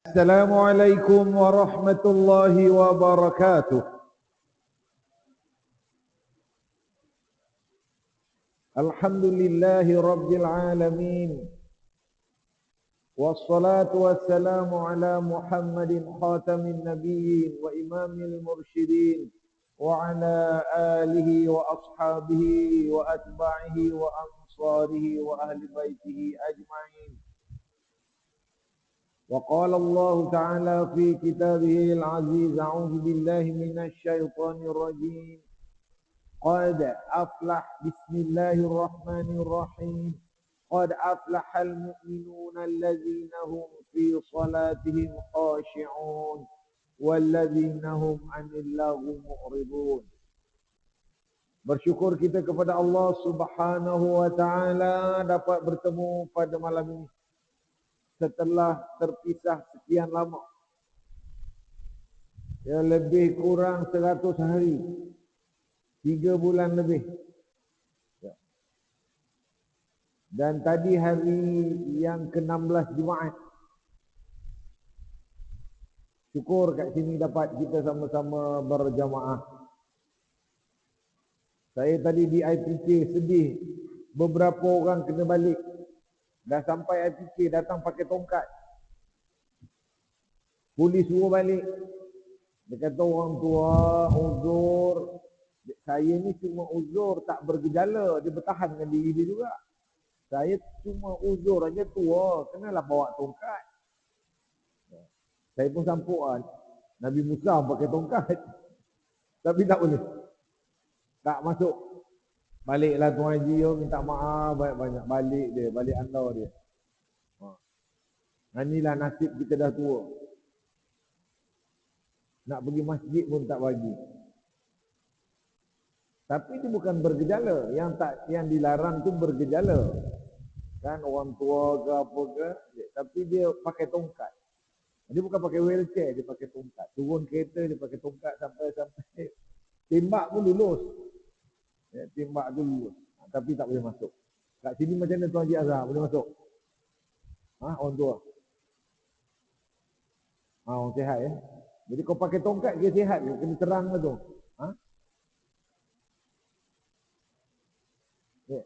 السلام عليكم ورحمة الله وبركاته. الحمد لله رب العالمين، والصلاة والسلام على محمد خاتم النبيين وإمام المرشدين وعلى آله وأصحابه وأتباعه وأنصاره وأهل بيته أجمعين. وقال الله تعالى في كتابه العزيز: أعوذ بالله من الشيطان الرجيم. قد أفلح بسم الله الرحمن الرحيم. قد أفلح المؤمنون الذين هم في صلاتهم خاشعون والذين هم عن اللغو معرضون. Bersyukur kita kepada Allah Subhanahu wa taala dapat bertemu pada malam ini setelah terpisah sekian lama. Ya, lebih kurang 100 hari. 3 bulan lebih. Ya. Dan tadi hari yang ke-16 Jumaat. Syukur kat sini dapat kita sama-sama berjamaah. Saya tadi di IPK sedih. Beberapa orang kena balik. Dah sampai IPK datang pakai tongkat. Polis suruh balik. Dia kata orang tua uzur. Saya ni cuma uzur tak bergejala. Dia bertahan dengan diri dia juga. Saya cuma uzur aja tua. Kenalah bawa tongkat. Saya pun sampuk kan. Nabi Musa pakai tongkat. Tapi tak boleh. Tak masuk. Baliklah Tuan Haji, minta maaf banyak-banyak. Balik dia, balik anda dia. Inilah nasib kita dah tua. Nak pergi masjid pun tak bagi. Tapi itu bukan bergejala. Yang dilarang tu bergejala. Kan orang tua ke apa ke. Tapi dia pakai tongkat. Dia bukan pakai wheelchair, dia pakai tongkat. Turun kereta dia pakai tongkat sampai tembak pun lulus. Ya, tembak tu lulus. Tapi tak boleh masuk. Kat sini macam mana Tuan Haji Azhar? Boleh masuk? Orang tua? Orang sihat ya. Jadi kau pakai tongkat dia sihat. Kena terang lah tu. Ya.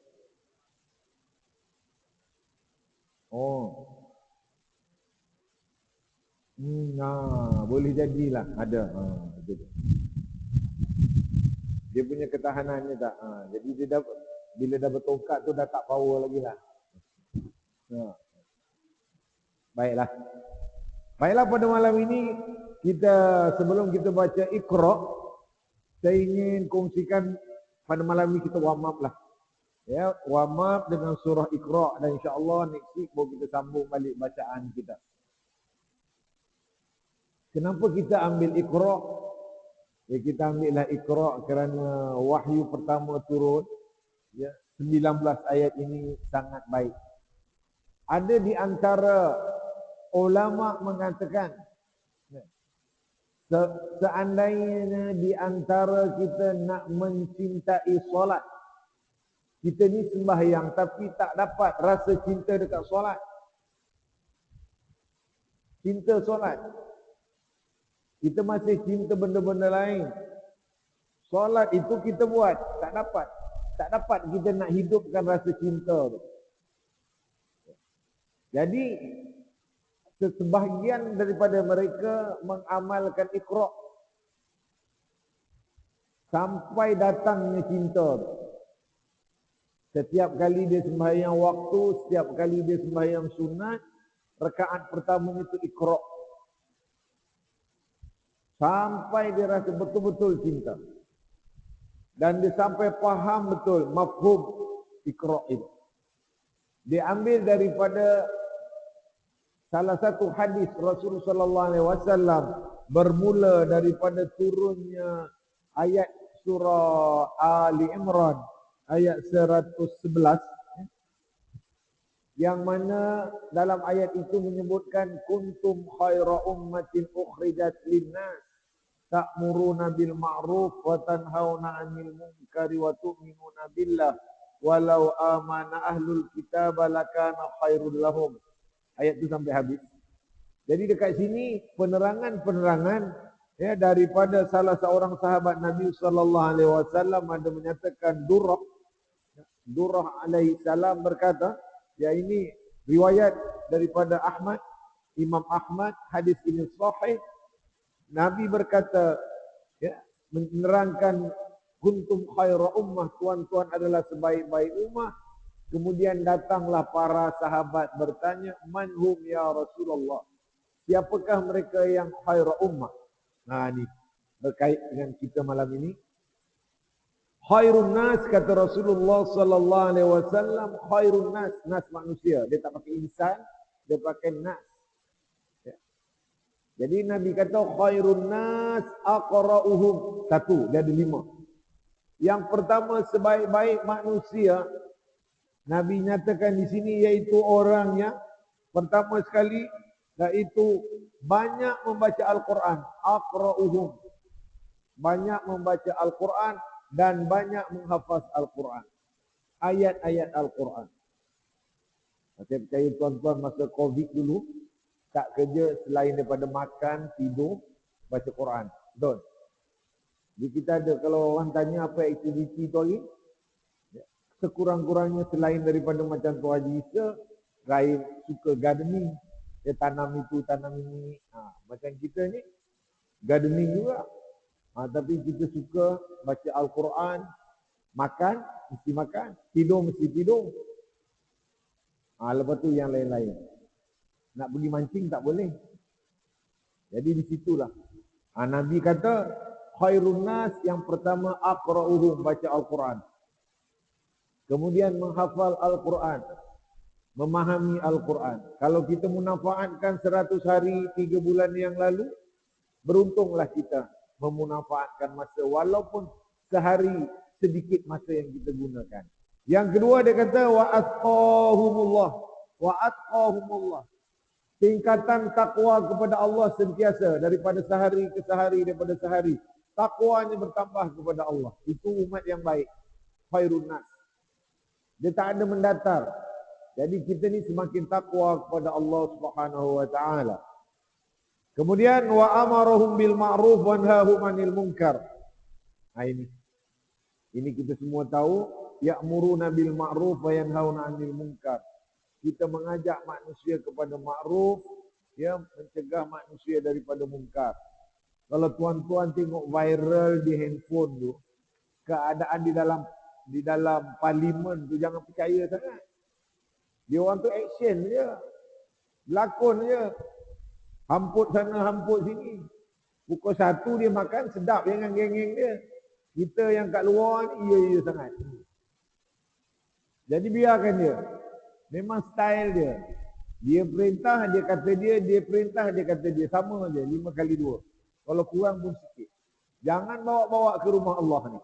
Boleh jadilah. Ada. Betul. Dia punya ketahanannya tak. Jadi dia dah, bila dah bertongkat tu dah tak power lagi lah. Baiklah. Baiklah, pada malam ini sebelum kita baca Iqra, saya ingin kongsikan pada malam ini kita warm up lah. Ya, warm up dengan surah Iqra dan insya-Allah next week baru kita sambung balik bacaan kita. Kenapa kita ambil Iqra? Ya, kita ambillah Iqra kerana wahyu pertama turun. Ya, 19 ayat ini sangat baik. Ada di antara ulama mengatakan, seandainya di antara kita nak mencintai solat, kita ni sembahyang tapi tak dapat rasa cinta dekat solat. Cinta solat. Kita masih cinta benda-benda lain. Solat itu kita buat, tak dapat. Tak dapat kita nak hidupkan rasa cinta tu. Jadi, sebahagian daripada mereka mengamalkan Iqra sampai datangnya cinta tu. Setiap kali dia sembahyang waktu, setiap kali dia sembahyang sunat, rakaat pertama itu Iqra. Sampai dia rasa betul-betul cinta. Dan dia sampai faham betul mafhum Iqra itu. Dia ambil daripada salah satu hadis Rasulullah sallallahu alaihi wasallam bermula daripada turunnya ayat surah Ali Imran ayat 111, yang mana dalam ayat itu menyebutkan kuntum khaira ummatin ukhrijat linnas ta'muruna bil ma'ruf wa tanhauna 'anil munkari wa tu'minuna billah walau amana ahlul kitab lakana khairul lahum. Ayat itu sampai habis. Jadi dekat sini penerangan-penerangan ya daripada salah seorang sahabat Nabi sallallahu alaihi wasallam ada menyatakan Durrah alaihi salam berkata, ya ini riwayat daripada Ahmad, Imam Ahmad, hadis ini sahih. Nabi berkata, ya, menerangkan kuntum khaira ummah, tuan-tuan adalah sebaik-baik ummah. Kemudian datanglah para sahabat bertanya, manhum ya Rasulullah? Siapakah mereka yang khaira ummah? Nah ini berkait dengan kita malam ini. Khairun nas kata Rasulullah sallallahu alaihi wasallam, khairun nas manusia. Dia tak pakai insan, dia pakai nas. Ya. Jadi Nabi kata khairun nas aqra'uhum. Satu, dia ada 5. Yang pertama sebaik-baik manusia, Nabi nyatakan di sini yaitu orang yang pertama sekali yaitu banyak membaca Al-Quran, aqra'uhum. Banyak membaca Al-Quran dan banyak menghafaz Al-Quran. Ayat-ayat Al-Quran. Saya percaya tuan-tuan masa COVID dulu, tak kerja selain daripada makan, tidur, baca Quran. Betul? Jadi kita ada, kalau orang tanya apa aktiviti tu lagi, sekurang-kurangnya selain daripada macam tu Haji Isa, Rahim suka gardening. Dia tanam itu, tanam ini. Macam kita ni, gardening juga. Tapi kita suka baca Al-Quran, makan, mesti makan, tidur, mesti tidur. Lepas tu yang lain-lain. Nak pergi mancing tak boleh. Jadi di situlah. Nabi kata, khairun nas yang pertama aqra'uhum, baca Al-Quran. Kemudian menghafal Al-Quran. Memahami Al-Quran. Kalau kita memanfaatkan 100 hari, 3 bulan yang lalu, beruntunglah kita memanfaatkan masa walaupun sehari sedikit masa yang kita gunakan. Yang kedua dia kata wa atqahumullah. Tingkatan takwa kepada Allah sentiasa daripada sehari ke sehari, daripada sehari. Takwanya bertambah kepada Allah. Itu umat yang baik. Khairun nas. Dia tak ada mendatar. Jadi kita ni semakin takwa kepada Allah Subhanahu wa taala. Kemudian wa amarahum bil ma'ruf wa nahahum 'anil munkar. Ini kita semua tahu, ya'muruna bil ma'ruf wa yanhauna 'anil munkar. Kita mengajak manusia kepada ma'ruf, ya, mencegah manusia daripada munkar. Kalau tuan-tuan tengok viral di handphone tu, keadaan di dalam parlimen tu jangan percaya sangat. Dia orang tu action je. Berlakon je. Hamput sana, hamput sini. Pukul 1 dia makan, sedap dengan geng-geng dia. Kita yang kat luar ni, iya sangat. Jadi biarkan dia. Memang style dia. Dia perintah, dia kata dia perintah, dia kata dia. Sama je, 5x2. Kalau kurang pun sikit. Jangan bawa-bawa ke rumah Allah ni.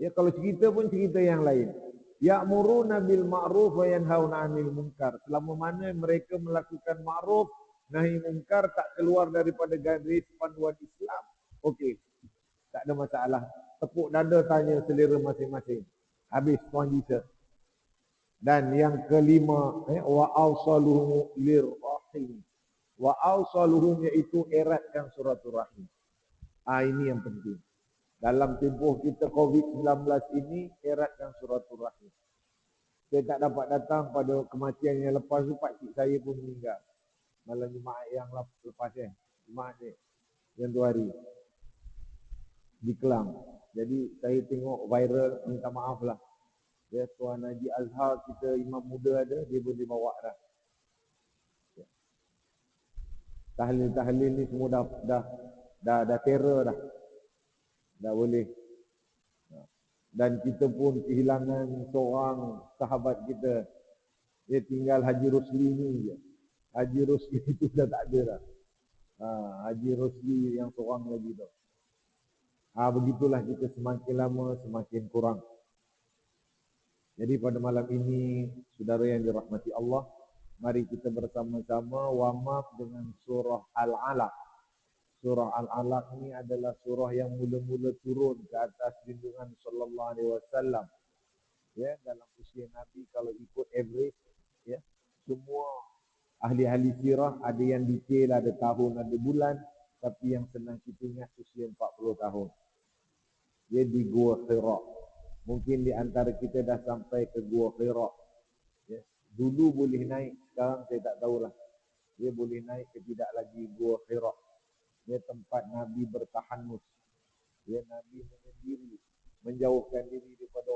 Ya, kalau cerita pun cerita yang lain. Ya'muruna bil ma'ruf wa yanhauna 'anil munkar. Selama mana mereka melakukan ma'ruf, nahi munkar, tak keluar daripada garis panduan Islam, okey. Tak ada masalah. Tepuk dada tanya selera masing-masing. Habis tuan Isa. Dan yang kelima, wa awsaluhum lirrahim. Wa awsaluhum iaitu eratkan silaturahim. Ini yang penting. Dalam tempoh kita COVID-19 ini, eratkan silaturahim. Saya tak dapat datang pada kematian yang lepas tu, pakcik saya pun meninggal. Malam Jumaat yang lepas Jumaat ni, yang 2 hari. Di Kelang. Jadi saya tengok viral, minta maaf lah. Ya, Tuan Haji Azhar kita, imam muda ada, dia boleh bawa dah. Ya. Tahlil-tahlil ni semua dah terror dah. Dah boleh. Dan kita pun kehilangan seorang sahabat kita. Dia tinggal Haji Rosli ni je. Haji Rosli itu dah tak ada dah. Haji Rosli yang seorang lagi tu. Begitulah kita semakin lama semakin kurang. Jadi pada malam ini, saudara yang dirahmati Allah, mari kita bersama-sama wamaf dengan surah Al-Alaq. Surah Al-Alaq ni adalah surah yang mula-mula turun ke atas junjungan sallallahu alaihi wasallam. Ya, dalam usia Nabi kalau ikut average, ya, semua ahli-ahli sirah ada yang detail, ada tahun, ada bulan, tapi yang senang kita ingat usia 40 tahun. Dia di Gua Hira. Mungkin di antara kita dah sampai ke Gua Hira. Ya. Dulu boleh naik, sekarang saya tak tahulah. Dia boleh naik ke tidak lagi Gua Hira. Dia tempat Nabi bertahanus. Dia Nabi menyendiri, menjauhkan diri daripada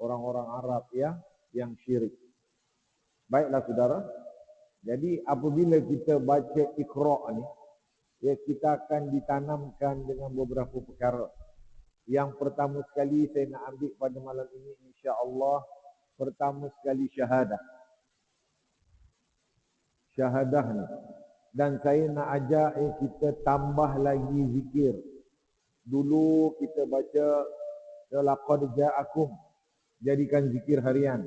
orang-orang Arab yang syirik. Baiklah saudara. Jadi apabila kita baca Iqra ni, ya, kita akan ditanamkan dengan beberapa perkara. Yang pertama sekali saya nak ambil pada malam ini insya-Allah, pertama sekali syahadah. Syahadah ni. Dan saya nak ajak kita tambah lagi zikir. Dulu kita baca laqad ja'akum, jadikan zikir harian.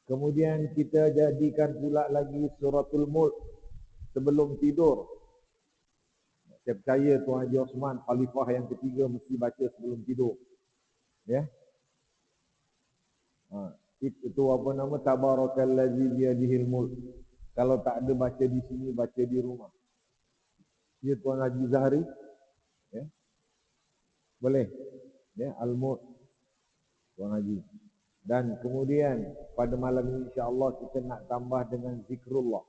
Kemudian kita jadikan pula lagi suratul Mulk sebelum tidur. Saya percaya Tuan Haji Osman, khalifah yang ketiga, mesti baca sebelum tidur. Ya. Itu apa nama? Tabarakallazi biyadihil mulk. Kalau tak ada baca di sini, baca di rumah. Ya Tuan Haji Zahri. Ya. Boleh. Ya, Al-Mulk. Tuan Haji. Dan kemudian pada malam ini insya-Allah kita nak tambah dengan zikrullah.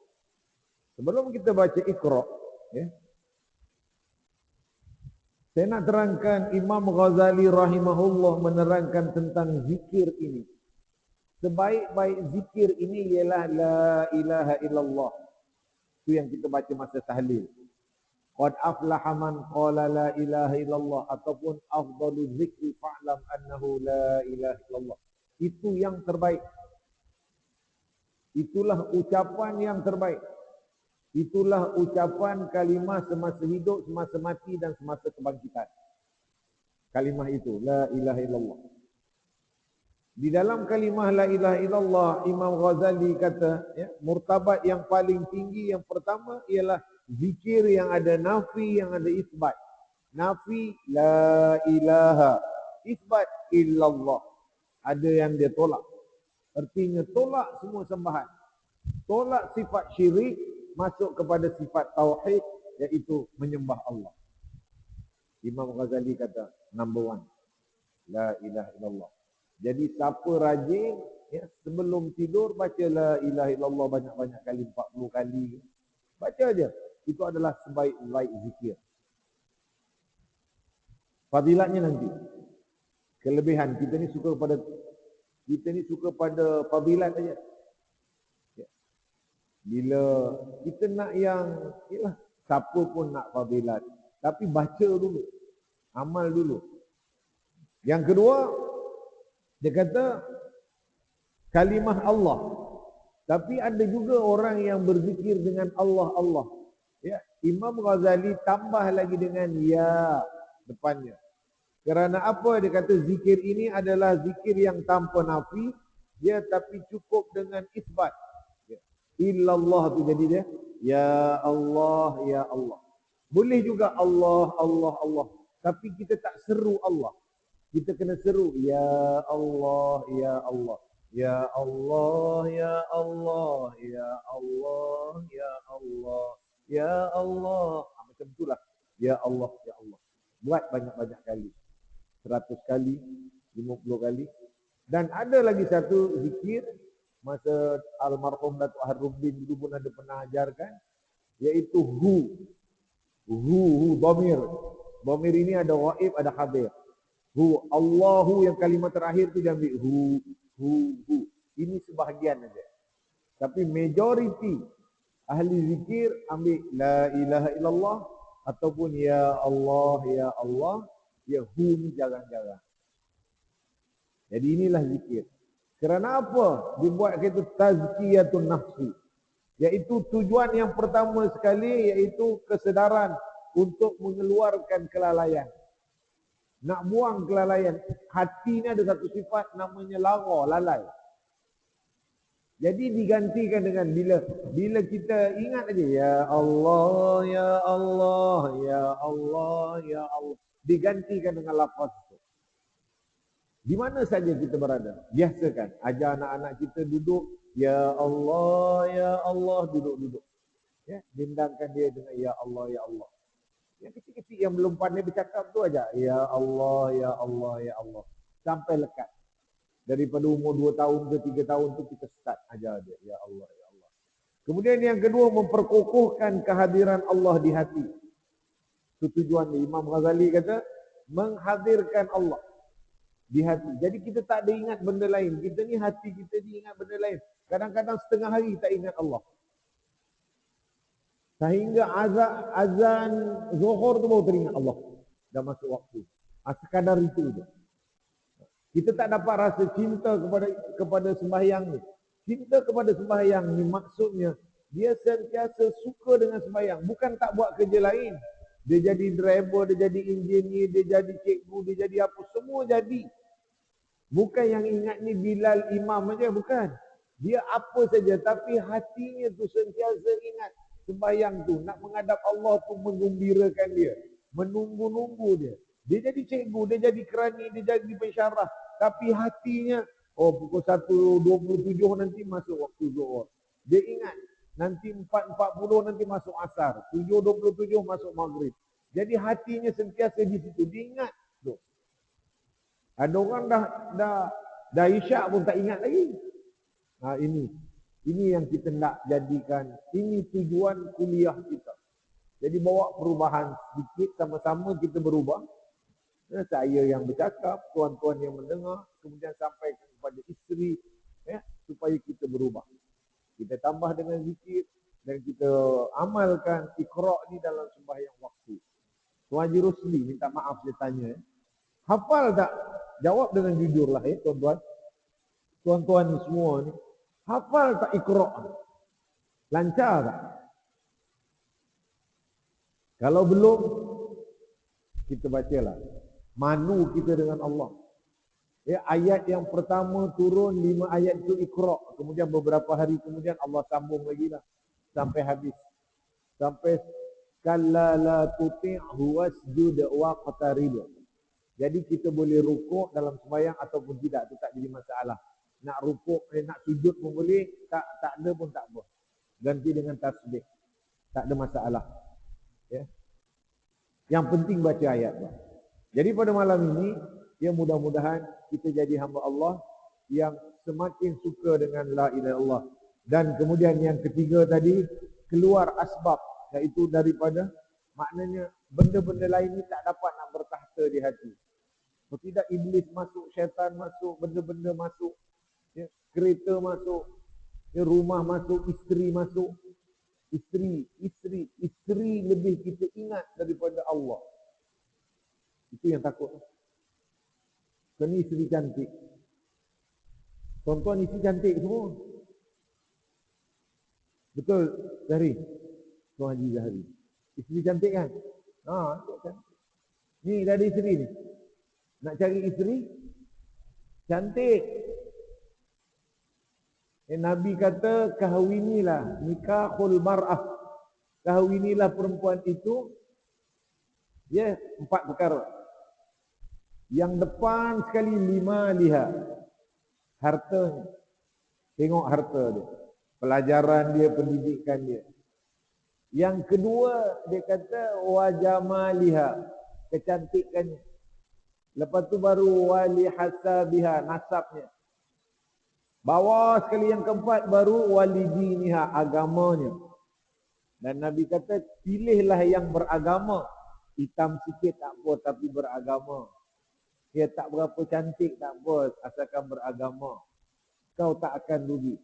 Sebelum kita baca Iqra, ya. Saya nak terangkan Imam Ghazali rahimahullah menerangkan tentang zikir ini. Sebaik-baik zikir ini ialah la ilaha illallah. Itu yang kita baca masa tahlil. Qad aflaha man qala la ilaha illallah, ataupun afdalu zikri fa'lam annahu la ilaha illallah. Itu yang terbaik. Itulah ucapan yang terbaik. Itulah ucapan kalimah semasa hidup, semasa mati dan semasa kebangkitan. Kalimah itu, la ilaha illallah. Di dalam kalimah la ilaha illallah, Imam Ghazali kata, ya, murtabat yang paling tinggi yang pertama ialah zikir yang ada nafi, yang ada isbat. Nafi, la ilaha. Isbat, illallah. Ada yang dia tolak. Artinya tolak semua sembahan. Tolak sifat syirik, masuk kepada sifat tauhid, iaitu menyembah Allah. Imam Ghazali kata, number 1, la ilaha illallah. Jadi siapa rajin, ya, sebelum tidur baca la ilaha illallah banyak-banyak kali, 40 kali. Baca aja. Itu adalah sebaik-baik zikir. Fadilatnya nanti. Kelebihan kita ni suka pada fadilat aja. Bila kita nak yang, yalah, siapa pun nak fadilat, tapi baca dulu, amal dulu. Yang kedua, dia kata kalimah Allah. Tapi ada juga orang yang berzikir dengan Allah, Allah. Ya, Imam Ghazali tambah lagi dengan ya depannya. Kerana apa? Dia kata zikir ini adalah zikir yang tanpa nafi, dia tapi cukup dengan isbat. Illallah tu jadi dia, ya Allah, ya Allah. Boleh juga Allah, Allah, Allah. Tapi kita tak seru Allah. Kita kena seru, ya Allah, ya Allah. Ya Allah, ya Allah, ya Allah, ya Allah, ya Allah. Macam itulah, ya Allah, ya Allah. Buat banyak-banyak kali. 100 kali, 50 kali. Dan ada lagi satu zikir, masa almarhum Datuk Harruddin dulu pun ada pernah ajarkan, iaitu hu. Hu, dhamir. Dhamir ini ada ghaib, ada hadir. Hu, Allahu yang kalimat terakhir tu dia ambil hu. Ini sebahagian saja. Tapi majoriti ahli zikir ambil la ilaha illallah ataupun ya Allah, ya Allah. Ya hu ni jarang-jarang. Jadi inilah zikir. Kerana apa? Dibuat kata tazkiyatun nafsi. Iaitu tujuan yang pertama sekali, iaitu kesedaran untuk mengeluarkan kelalaian. Nak buang kelalaian. Hati ni ada satu sifat namanya lalai. Jadi digantikan dengan bila kita ingat aja ya Allah, ya Allah, ya Allah, ya Allah. Digantikan dengan lafaz itu. Di mana saja kita berada, biasakan. Ajar anak-anak kita duduk Ya Allah, Ya Allah, duduk-duduk. Ya, dendangkan dia dengan Ya Allah, Ya Allah. Yang kecil-kecil yang belum pandai bercakap tu aja. Ya Allah, Ya Allah, Ya Allah. Sampai lekat. Daripada umur 2 tahun ke 3 tahun tu kita start ajar dia. Ya Allah, Ya Allah. Kemudian yang kedua, memperkokohkan kehadiran Allah di hati. Itu tujuan Imam Ghazali kata, menghadirkan Allah di hati. Jadi kita tak ada ingat benda lain. Kita ni hati kita ni ingat benda lain. Kadang-kadang setengah hari tak ingat Allah. Sehingga azan Zuhur tu baru teringat Allah. Dah masuk waktu. Sekadar itu je. Kita tak dapat rasa cinta kepada sembahyang ni. Cinta kepada sembahyang ni maksudnya dia sentiasa suka dengan sembahyang. Bukan tak buat kerja lain. Dia jadi driver, dia jadi engineer, dia jadi cikgu, dia jadi apa. Semua jadi. Bukan yang ingat ni Bilal Imam aja, bukan. Dia apa saja. Tapi hatinya tu sentiasa ingat. Sembahyang tu, nak menghadap Allah tu menggembirakan dia. Menunggu-nunggu dia. Dia jadi cikgu, dia jadi kerani, dia jadi pensyarah. Tapi hatinya, pukul 1.27 nanti masuk waktu Zuhur. Dia ingat, nanti 4.40 nanti masuk Asar. 7.27 masuk Maghrib. Jadi hatinya sentiasa di situ. Dia ingat. Tu. Ada orang dah Isyak pun tak ingat lagi. Ini yang kita nak jadikan, ini tujuan kuliah kita. Jadi bawa perubahan sedikit, sama-sama kita berubah. Saya yang bercakap, tuan-tuan yang mendengar, kemudian sampai kepada isteri, supaya kita berubah. Kita tambah dengan zikir dan kita amalkan Iqra' ni dalam sembahyang waktu. Tuan Haji Rosli minta maaf dia tanya, hafal tak? Jawab dengan jujurlah tuan-tuan. Tuan-tuan ni semua ni, hafal tak Iqra'? Lancar tak? Kalau belum, kita bacalah. Malu kita dengan Allah. Ayat yang pertama turun 5 ayat itu Iqra'. Kemudian beberapa hari kemudian Allah sambung lagi lah. Sampai habis. Sampai kalla la tuti'hu wasjud waqtarib. Jadi kita boleh rukuk dalam sembahyang ataupun tidak. Itu tak jadi masalah. Nak rukuk, nak sujud pun boleh. Tak ada pun tak apa. Ganti dengan tasbih. Tak ada masalah. Ya. Yang penting baca ayat. Jadi pada malam ini, mudah-mudahan kita jadi hamba Allah yang semakin suka dengan la ilaha illallah. Dan kemudian yang ketiga tadi, keluar asbab, iaitu daripada maknanya benda-benda lain ni tak dapat nak bertahta di hati. Tidak iblis masuk, syaitan masuk, benda-benda masuk, kereta masuk, rumah masuk, isteri masuk. Isteri lebih kita ingat daripada Allah. Itu yang takut. Ini isteri cantik. Tuan-tuan isteri cantik semua. Betul, Zahri? Tuan Haji Zahri. Isteri cantik kan? Cantik. Ni dah ada isteri ni. Nak cari isteri? Cantik. Nabi kata, kahwinilah, nikahul mar'ah. Kahwinilah perempuan itu, 4 perkara. Yang depan sekali 5 lihat. Hartanya. Tengok harta dia. Pelajaran dia, pendidikan dia. Yang kedua, dia kata, wajamaliha. Kecantikannya. Lepas tu baru wali hasabiha, nasabnya. Bawah sekali yang keempat baru walidiniha, agamanya. Dan Nabi kata, pilihlah yang beragama. Hitam sikit tak apa, tapi beragama. Dia tak berapa cantik tak apa, asalkan beragama. Kau tak akan rugi.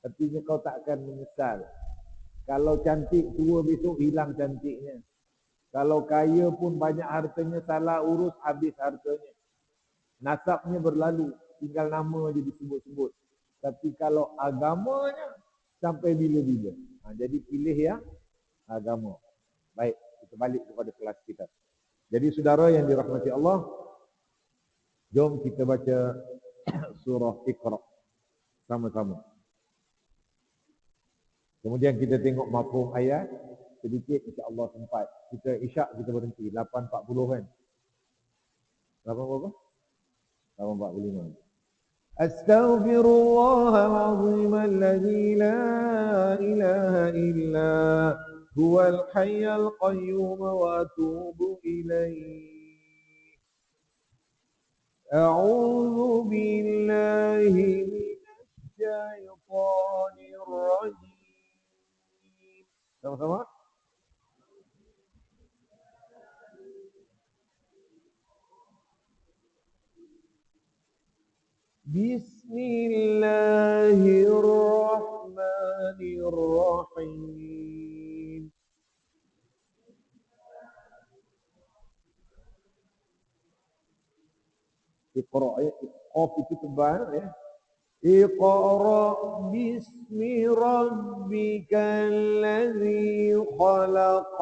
Artinya kau tak akan menyesal. Kalau cantik, tua besok hilang cantiknya. Kalau kaya pun banyak hartanya, salah urus, habis hartanya. Nasabnya berlalu, tinggal nama je disebut-sebut. Tapi kalau agamanya, sampai bila-bila. Jadi pilih yang agama. Baik, kita balik kepada kelas kita. Jadi saudara yang dirahmati Allah, jom kita baca surah Iqra' sama-sama. Kemudian kita tengok mafhum ayat sedikit, insya-Allah sempat. Kita Isyak kita berhenti 8.40 kan. 8 berapa? 8.45. أستغفر الله العظيم الذي لا إله إلا هو الحي القيوم وأتوب إليه. أعوذ بالله من الشيطان الرجيم. sama-sama. بسم الله الرحمن الرحيم. اقرأ قاف itu tebal ya. اقرأ باسم ربك الذي خلق.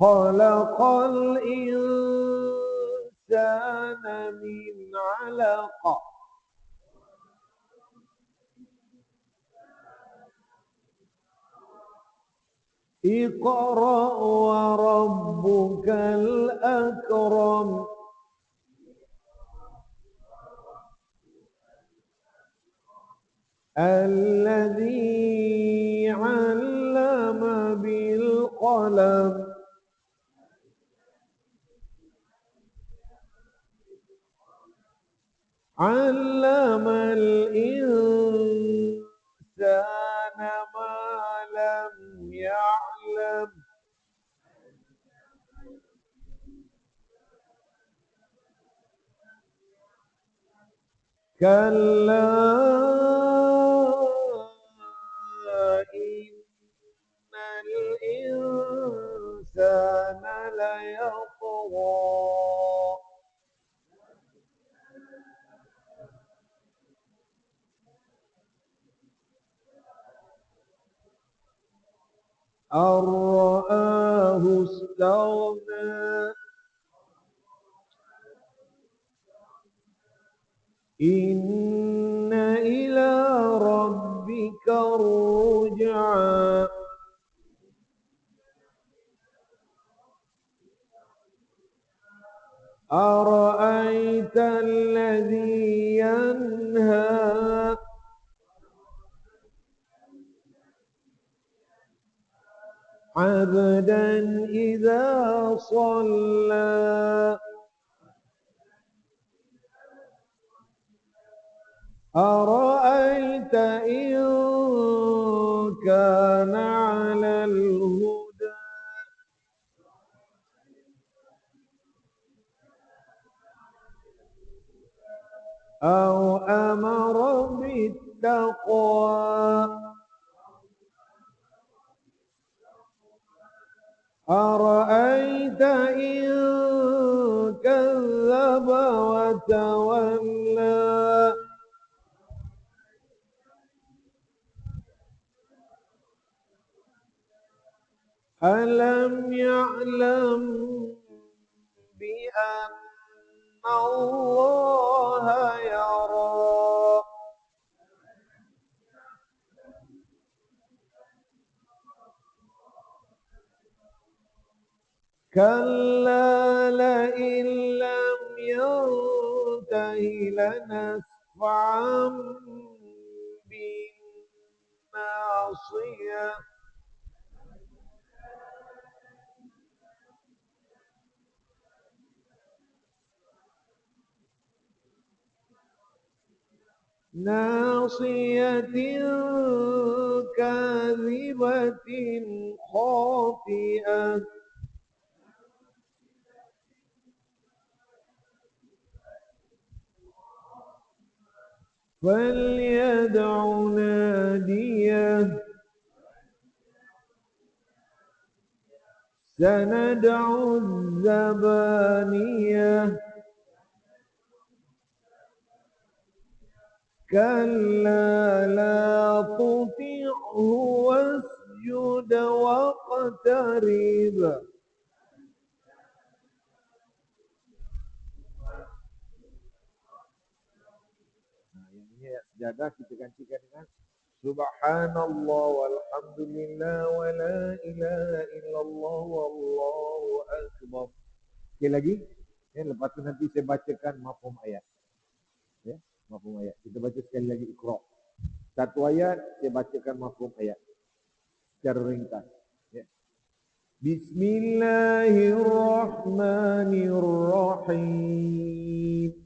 خلق الإنسان من علق. اقرأ وربك الأكرم. الذي علم بالقلم. علم الإنسان ما لم يعلم. كلا إن الإنسان ليطغى. أن رآه استغنى. إن إلى ربك الرجعى. أرأيت الذي ينهى. عبدا إذا صلى. أرأيت إن كان على الهدى. أو أمر بالتقوى. أرأيت إن كذب وتولى. ألم يعلم بأن الله يرى. كلا لئن لم ينته لنسفعا بالناصية. ناصية كاذبة خاطئة. فليدع ناديه. سندع الزبانية. كلا لا تطعه واسجد واقترب. Nah, ini sejadah kita gantikan dengan Subhanallah walhamdulillah wa la ilaha illallah wallahu akbar. Sekali lagi. Ya, lepas tu nanti saya bacakan mafhum ayat. Ya, mafhum ayat. Kita baca sekali lagi Iqra. Satu ayat, saya bacakan mafhum ayat secara ringkas. Ya. Bismillahirrahmanirrahim.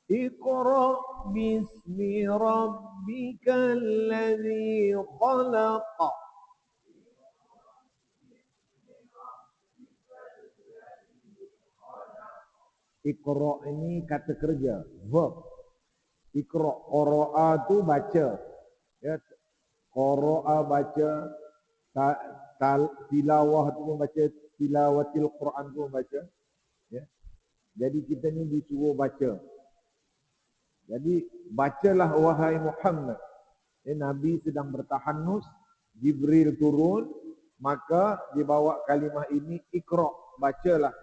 Iqra bismi rabbikal ladzi khalaq. Iqra ini kata kerja, verb. Iqra, qara'a tu baca. Ya, qara'a baca, tilawah tu pun baca, tilawatil Quran tu pun baca. Ya. Jadi kita ni disuruh baca. Jadi bacalah wahai Muhammad. Ya, Nabi sedang bertahanus, Jibril turun, maka dibawa kalimah ini Iqra, bacalah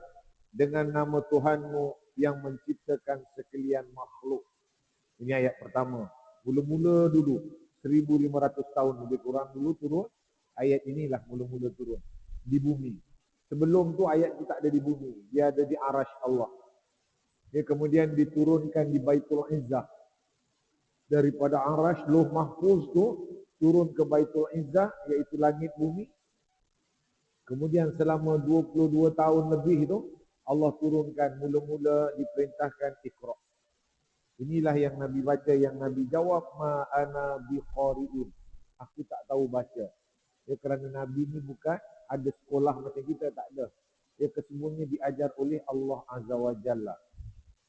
dengan nama Tuhanmu yang menciptakan sekalian makhluk. Ini ayat pertama. Mula-mula dulu, 1500 tahun lebih kurang dulu turun. Ayat inilah mula-mula turun di bumi. Sebelum tu ayat itu tak ada di bumi. Dia ada di arash Allah. Dia kemudian diturunkan di Baitul Izzah. Daripada arash, Lauh Mahfuz tu turun ke Baitul Izzah, iaitu langit bumi. Kemudian selama 22 tahun lebih itu, Allah turunkan mula-mula diperintahkan Iqra. Inilah yang Nabi baca, yang Nabi jawab, ma ana biqari'in. Aku tak tahu baca. Ya, kerana Nabi ni bukan ada sekolah macam kita, tak ada. Dia kesemuanya diajar oleh Allah Azza wa Jalla.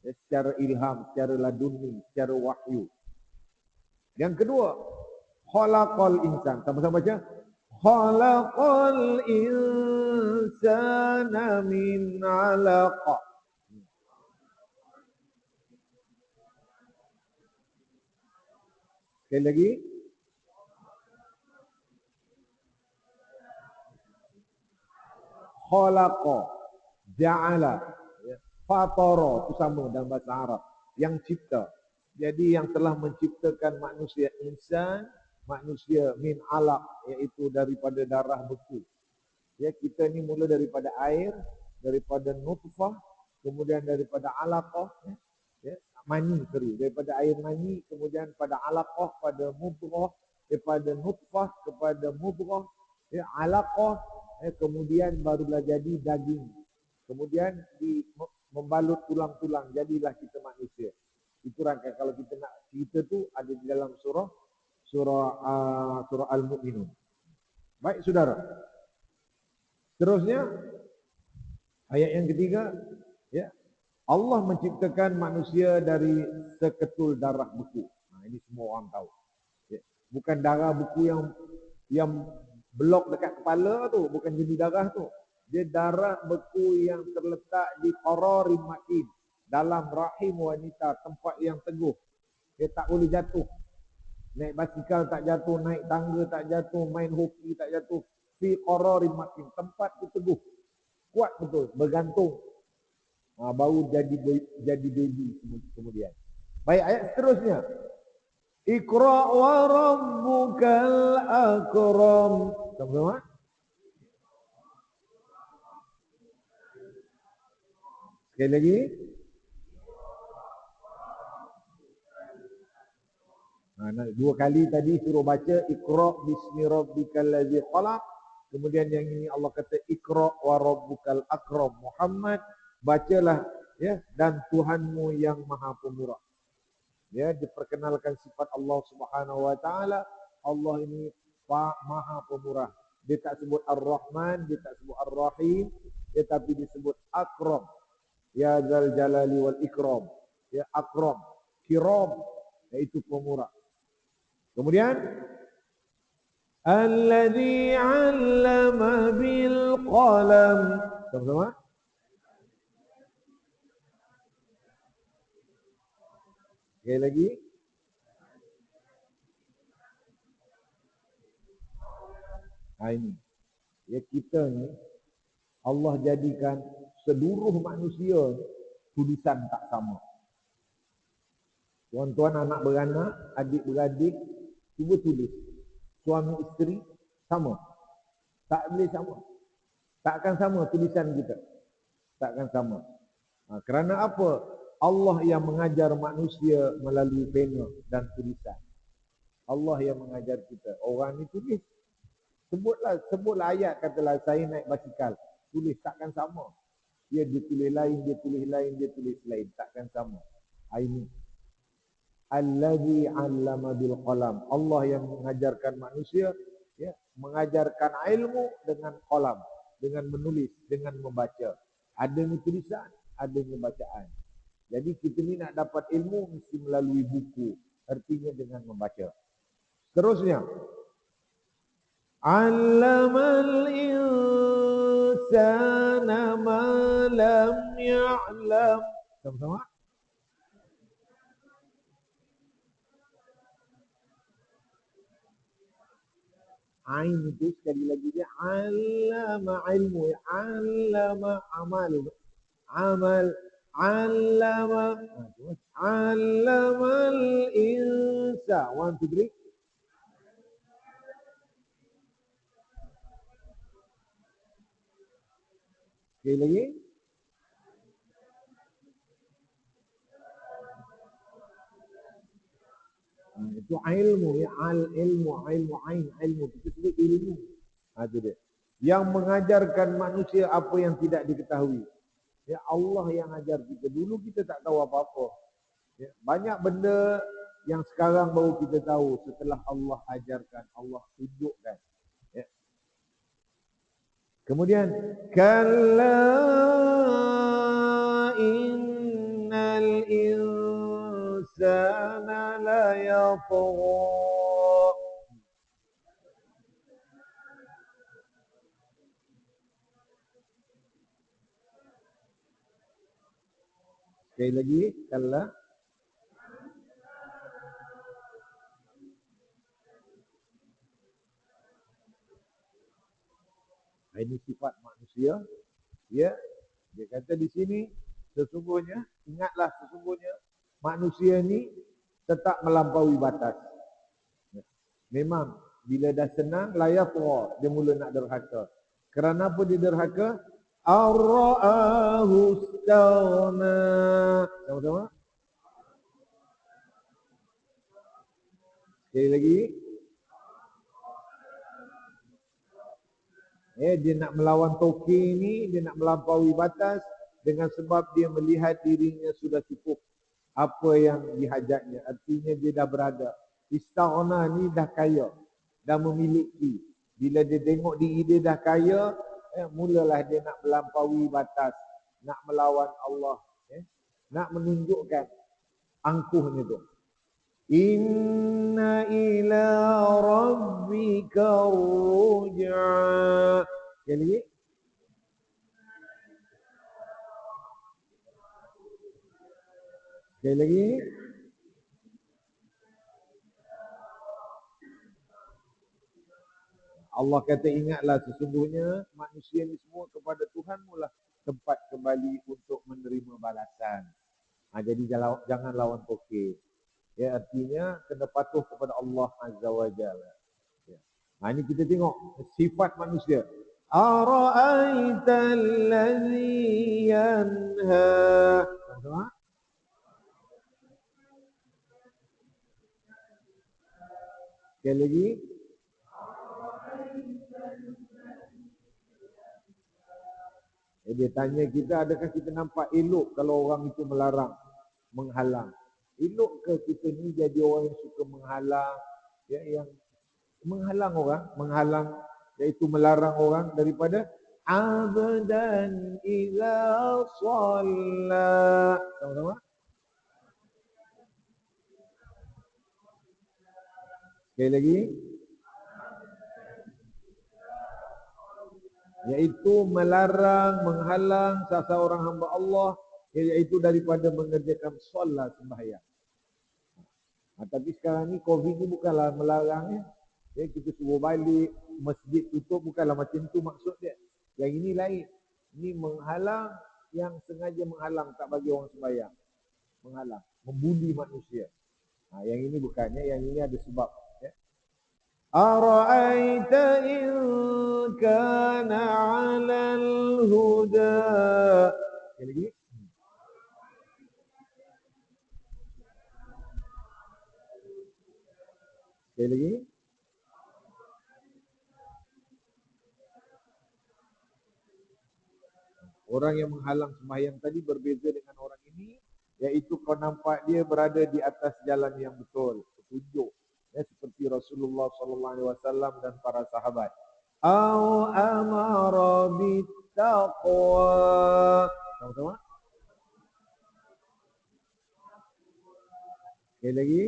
Ya, secara ilham, secara laduni, secara wahyu. Yang kedua, khalaqal insan. Sama-sama baca. Khalaqal insana min 'alaqah. Sekali lagi. Khalaqa, ja'ala, fatara, itu sama dalam bahasa Arab. Yang cipta. Jadi yang telah menciptakan manusia insan, manusia min alaq, iaitu daripada darah beku. Ya, kita ni mula daripada air, daripada nutfah, kemudian daripada alaqah, ya, mani, daripada air mani, kemudian pada alaqah, pada mudghah, daripada nutfah kepada mudghah, ya, alaqah, kemudian barulah jadi daging. Kemudian membalut tulang-tulang, jadilah kita manusia. Itu rangkaian. Kalau kita nak cerita tu ada di dalam surah Al-Mu'minun. Baik saudara. Terusnya ayat yang ketiga, ya. Allah menciptakan manusia dari seketul darah beku. Nah, ini semua orang tahu. Ya. Bukan darah beku yang blok dekat kepala tu, bukan jenis darah tu. Dia darah beku yang terletak di qararin makin, dalam rahim wanita, tempat yang teguh. Dia tak boleh jatuh. Naik basikal tak jatuh, naik tangga tak jatuh, main hoki tak jatuh. Fi qararin makin, tempat itu teguh. Kuat betul, bergantung. Baru jadi baby kemudian. Baik, ayat seterusnya. Iqra wa rabbukal akram. Sama-sama. Sekali lagi. Dua kali tadi suruh baca Iqra bismi rabbikal ladzi khalaq. Kemudian yang ini Allah kata Iqra wa rabbukal akram. Muhammad, bacalah, ya, dan Tuhanmu yang Maha Pemurah. Ya, diperkenalkan sifat Allah Subhanahu wa taala. Allah ini Maha Pemurah. Dia tak sebut Ar-Rahman, dia tak sebut Ar-Rahim, tetapi disebut Akram. Ya Dzal Jalali wal Ikram. Ya, Akram, Kiram, iaitu pemurah. Kemudian Alladzi 'allama bil qalam. Sama-sama. Sekali lagi. Ini. Ya, kita ni Allah jadikan seluruh manusia tulisan tak sama. Tuan-tuan anak beranak, adik-beradik, cuba tulis. Suami isteri sama. Tak boleh sama. Takkan sama tulisan kita. Takkan sama. Kerana apa? Allah yang mengajar manusia melalui pena dan tulisan. Allah yang mengajar kita. Orang ni tulis. Sebutlah ayat, katalah saya naik basikal. Tulis, takkan sama. Dia tulis lain, dia tulis lain, dia tulis lain. Takkan sama. Ini. Allazi 'allama bil qalam. Allah yang mengajarkan manusia, ya, mengajarkan ilmu dengan qalam, dengan menulis, dengan membaca. Ada tulisan, ada bacaan. Jadi kita ni nak dapat ilmu mesti melalui buku, artinya dengan membaca. Terusnya, 'allamal insana ma lam ya'lam. Sama-sama. Ain itu sekali lagi dia 'allama ilmu, 'allama amal. Amal, 'allamal insa. 1, 2, 3. Sekali lagi. Itu ilmu, ya, ilmu, ilmu. Kita sebut ilmu. Itu dia. Yang mengajarkan manusia apa yang tidak diketahui. Ya, Allah yang ajar kita. Dulu kita tak tahu apa-apa. Ya, banyak benda yang sekarang baru kita tahu setelah Allah ajarkan, Allah tunjukkan. Ya. Kemudian, kalla innal insana la yatgha. Sekali lagi, kalla. Ini sifat manusia. Ya, dia kata di sini, sesungguhnya, ingatlah sesungguhnya, manusia ni tetap melampaui batas. Memang, bila dah senang, layak dia mula nak derhaka. Kerana apa dia derhaka? Ar-ra'ahu istaghna. Sama-sama. Sekali lagi. Dia nak melawan toke ni, dia nak melampaui batas dengan sebab dia melihat dirinya sudah cukup apa yang dihajatnya. Artinya dia dah berada. Istaghna ni dah kaya, dah memiliki. Bila dia tengok diri dia dah kaya, mulalah dia nak melampaui batas, nak melawan Allah, nak menunjukkan angkuhnya tu. Inna ila rabbika ruj'a. Sekali lagi. Sekali lagi. Allah kata ingatlah sesungguhnya manusia ni semua kepada Tuhanmu lah tempat kembali untuk menerima balasan. Jadi jangan lawan toke. Ya, artinya kena patuh kepada Allah Azza wa Jalla. Ya. Ini kita tengok sifat manusia. Ara'aita allazi yanha. Sama-sama. Sekali lagi. Dia tanya kita, adakah kita nampak elok kalau orang itu melarang, menghalang? Elok ke kita ni jadi orang yang suka menghalang, ya, yang menghalang orang, iaitu melarang orang daripada abdan idza shalla. Sama-sama. Sekali lagi. Iaitu melarang, menghalang seseorang hamba Allah, iaitu daripada mengerjakan solat sembahyang. Tapi sekarang ni COVID ni bukanlah melarang, ya. Kita suruh balik, masjid tutup, bukanlah macam tu maksud dia. Yang ini lain. Ini menghalang, yang sengaja menghalang, tak bagi orang sembahyang. Menghalang, membuli manusia. Yang ini bukannya, yang ini ada sebab. Ya. Ara'aita in kana 'alal huda. Sekali lagi. Sekali lagi. Orang yang menghalang sembahyang tadi berbeza dengan orang ini, yaitu kau nampak dia berada di atas jalan yang betul, petunjuk. Ya, seperti Rasulullah SAW dan para sahabat. Au amara bittaqwa. Sama-sama. Sekali lagi.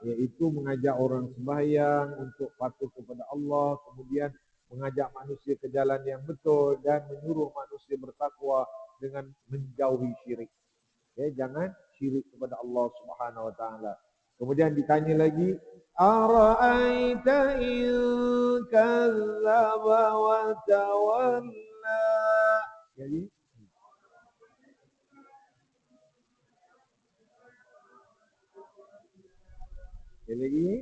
Yaitu mengajak orang sembahyang untuk patuh kepada Allah, kemudian mengajak manusia ke jalan yang betul dan menyuruh manusia bertakwa dengan menjauhi syirik. Ya, jangan syirik kepada Allah Subhanahu wa taala. Kemudian ditanya lagi, ara'aita in kadzdzaba wa tawalla. Jadi lagi.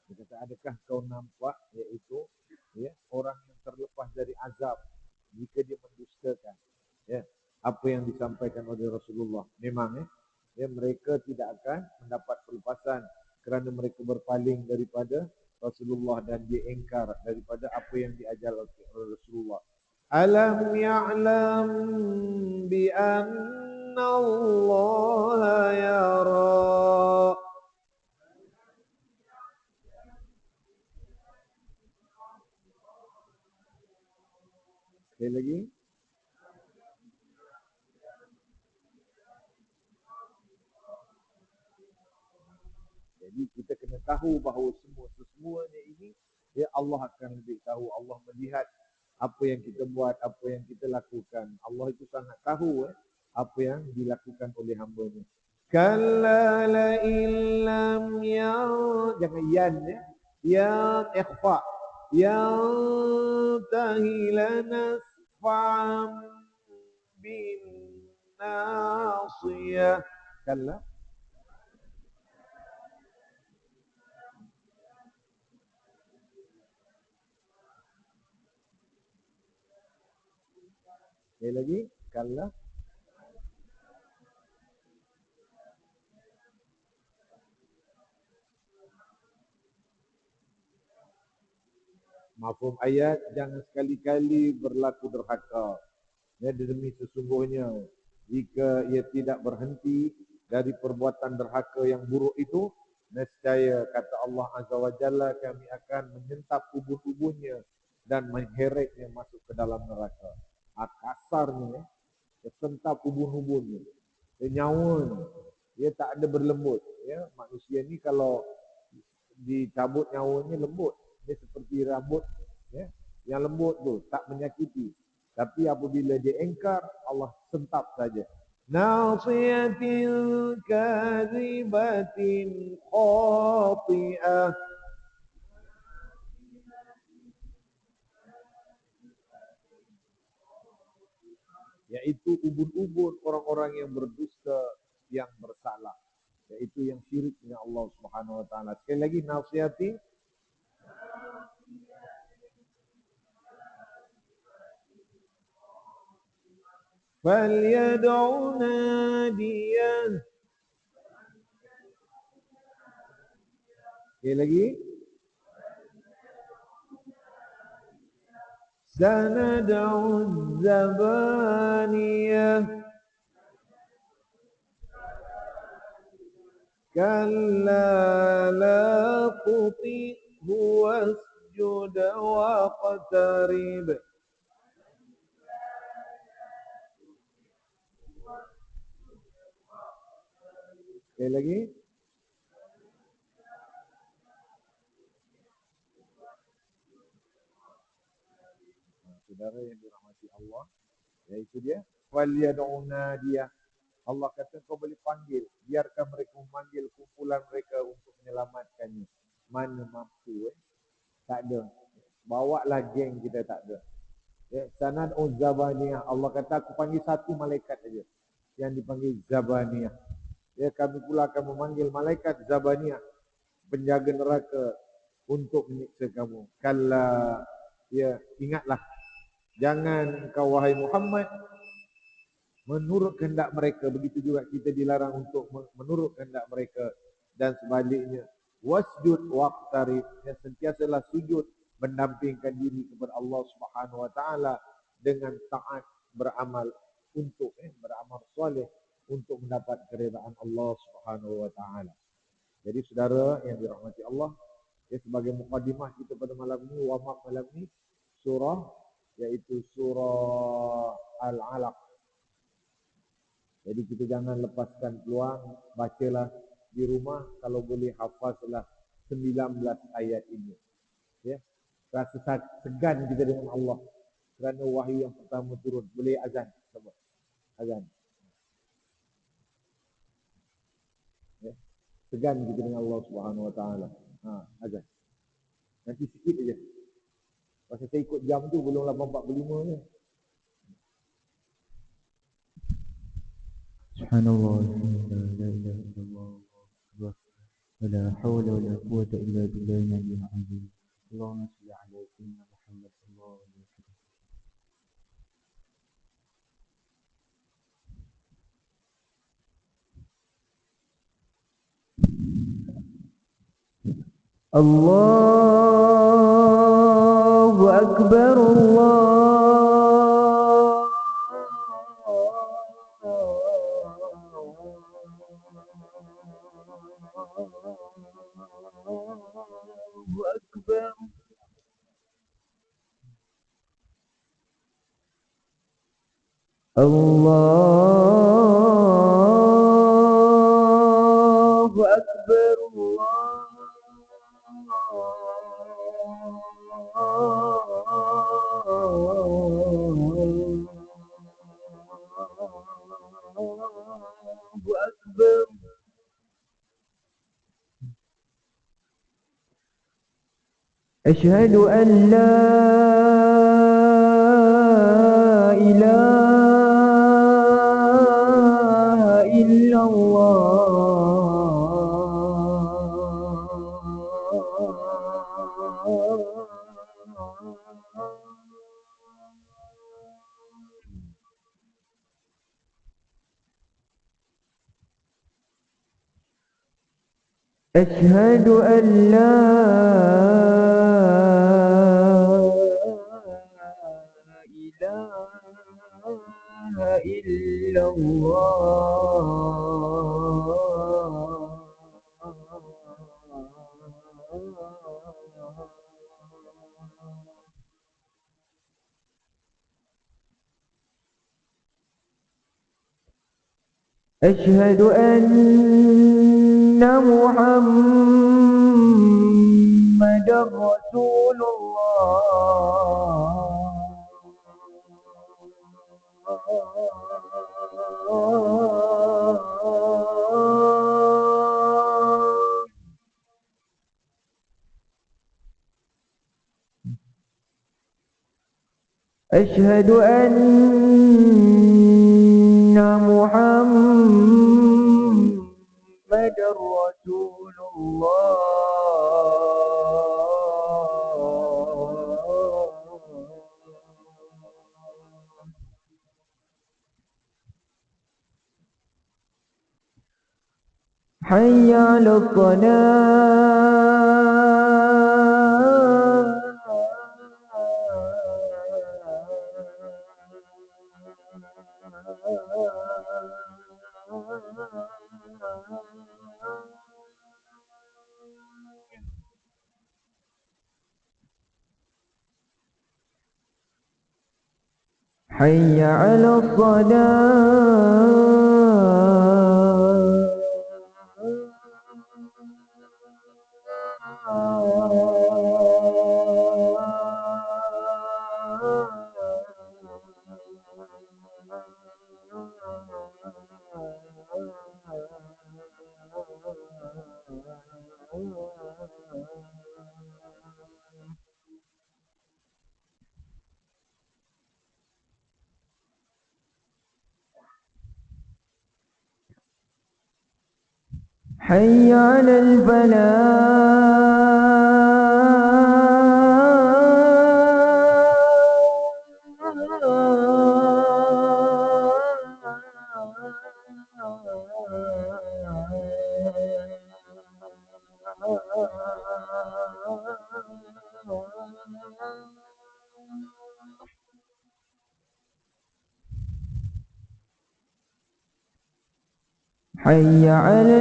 Dia kata, adakah kau nampak, yaitu orang yang terlepas dari azab jika dia mendustakan apa yang disampaikan oleh Rasulullah. Memang mereka tidak akan mendapat pelepasan kerana mereka berpaling daripada Rasulullah dan dia ingkar daripada apa yang diajar oleh Rasulullah. Alam ya'lam bi anna Allah yara. Sekali lagi. Jadi kita kena tahu bahawa semuanya ini Allah akan lebih tahu. Allah melihat apa yang kita buat, apa yang kita lakukan. Allah itu sangat tahu apa yang dilakukan oleh hamba-Nya. Kalla la illam jangan yan ya ikhfa. Yantahi lanasfa'an bin nasiyah. Kalla. Sekali lagi, kalla. Mafhum ayat, jangan sekali-kali berlaku derhaka. Demi sesungguhnya, jika ia tidak berhenti dari perbuatan derhaka yang buruk itu, nescaya kata Allah Azza wa Jalla, kami akan menyentap ubun-ubunnya dan mengheretnya masuk ke dalam neraka. Kasarnya, sentap ubun-ubunnya. Nyawa dia tak ada berlembut. Manusia ni kalau dicabut nyawanya lembut. Dia seperti rambut yang lembut tu, tak menyakiti. Tapi apabila dia engkar, Allah sentap saja. Nasiyatin kadhibatin khati'ah. Yaitu ubun-ubun orang-orang yang berdusta, yang bersalah. Yaitu yang syirik dengan Allah Subhanahu wa taala. Sekali lagi, nasihati فَلْيَدْعُ نَادِيَهُ. Sekali lagi. سَنَدْعُ الزَّبَانِيَةَ. كَلَّا لَا تُطِعْهُ وَاسْجُدْ وَاقْتَرِب. Sekali lagi. Saudara yang dirahmati Allah, yaitu dia, waliyad'una dia, Allah kata kau boleh panggil, biarkan mereka memanggil kumpulan mereka untuk menyelamatkannya. Mana mampu tak ada. Bawalah geng kita tak ada. Ya, sanad Zabaniyah. Allah kata aku panggil satu malaikat saja yang dipanggil Zabaniyah. Ya, kami pula akan memanggil malaikat Zabaniyah, penjaga neraka, untuk menyiksa kamu. Kalla, ya ingatlah, jangan kau wahai Muhammad menurut kehendak mereka. Begitu juga kita dilarang untuk menurut kehendak mereka. Dan sebaliknya, wasjud waqtarib, yang sentiasalah sujud mendampingkan diri kepada Allah Subhanahu wa taala dengan taat, beramal untuk beramal soleh untuk mendapat keridaan Allah Subhanahu wa taala. Jadi saudara yang dirahmati Allah, ya, sebagai mukadimah kita pada malam ini, wamak malam ini, surah yaitu surah Al-Alaq. Jadi kita jangan lepaskan peluang, bacalah di rumah, kalau boleh hafazlah 19 ayat ini. Ya. Rasa segan kita dengan Allah kerana wahyu yang pertama turun. Boleh azan, sabar. Azan. Ya. Segan kita dengan Allah Subhanahu wa taala. Azan. Nanti sikit aja. Pasal saya ikut jam tu belum 8.45 ni. Subhanallah, la ilaha illallah, wala hawla wala quwwata illa billahi al-aliyyil azim. Allahumma shalli ala sayyidina Muhammad sallallahu alaihi wasallam. Allahu akbar, Allahu akbar. Allahu akbar, Allahu akbar. أشهد أن لا إله إلا أشهد أن لا إله إلا أشهد أن محمد رسول الله. أشهد أن محمد رسول الله. حي على حي على حي على حي على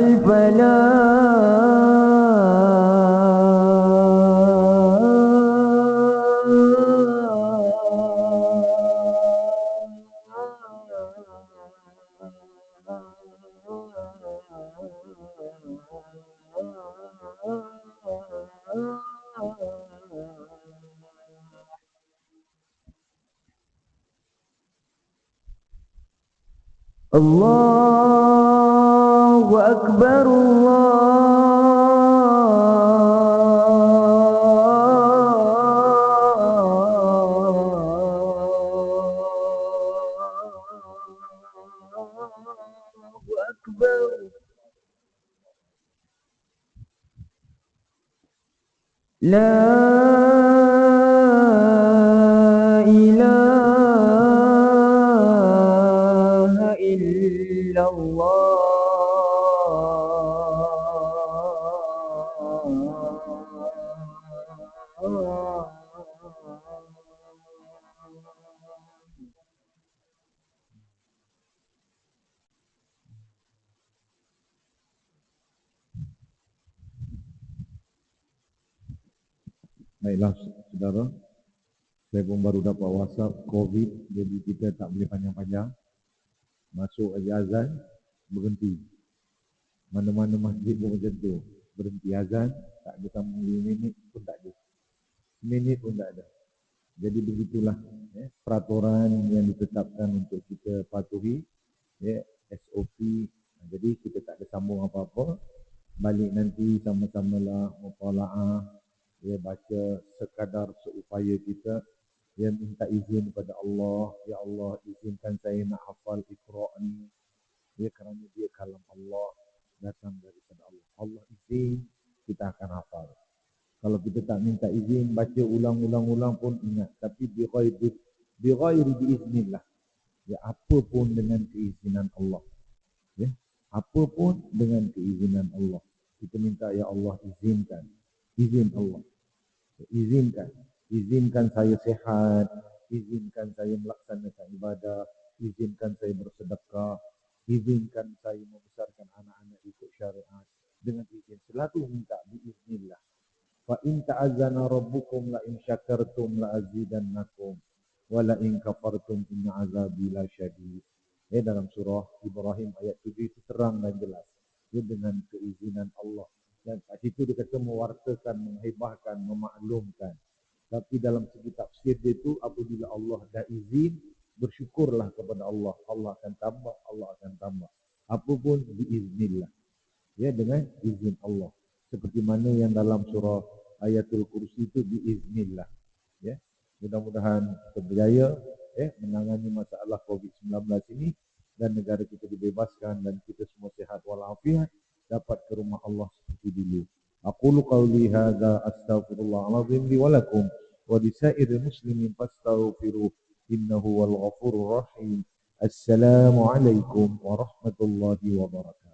الله أكبر الله أكبر لا إله إلا Baiklah saudara, saya pun baru dapat WhatsApp COVID, jadi kita tak boleh panjang-panjang. Masuk aja azan, berhenti. Mana-mana masjid pun macam tu. Berhenti azan, tak ada sambung 5 minit pun tak ada. Minit pun tak ada. Jadi begitulah peraturan yang ditetapkan untuk kita patuhi, SOP. Jadi kita tak ada sambung apa-apa. Balik nanti sama-samalah mutalaah, baca sekadar seupaya kita, minta izin kepada Allah, ya Allah izinkan saya nak hafal Iqra ni, kerana dia kalam Allah, datang daripada Allah. Allah izin, kita akan hafal. Kalau kita tak minta izin, baca ulang-ulang pun ingat, tapi bighairi biiznillah. Apa pun dengan keizinan Allah. Apa pun dengan keizinan Allah. Kita minta, ya Allah izinkan. Izin Allah. Izinkan saya sehat, izinkan saya melaksanakan ibadah, izinkan saya bersedekah, izinkan saya membesarkan anak-anak ikut syariat dengan izin. Selalu minta biiznillah. Fa in ta'azzana rabbukum la in syakartum la azidannakum wa la in kafartum inna azabi la syadid. Dalam surah Ibrahim ayat 7 itu terang dan jelas. Dengan keizinan Allah. Dan kat situ dia kata mewartakan, menghebahkan, memaklumkan. Tapi dalam segi tafsir dia itu, apabila Allah dah izin, bersyukurlah kepada Allah. Allah akan tambah, Allah akan tambah. Apapun biiznillah. Dengan izin Allah. Seperti mana yang dalam surah Ayatul Kursi itu biiznillah. Mudah-mudahan kita berjaya menangani masalah COVID-19 ini dan negara kita dibebaskan dan kita semua sihat walafiat, dapat ke rumah Allah seperti dulu. Aqulu qawli hadza astaghfirullahalazim li wa lakum wa lisairil muslimin fastaghfiruh innahu wal ghafurur rahim. Assalamualaikum warahmatullahi wabarakatuh.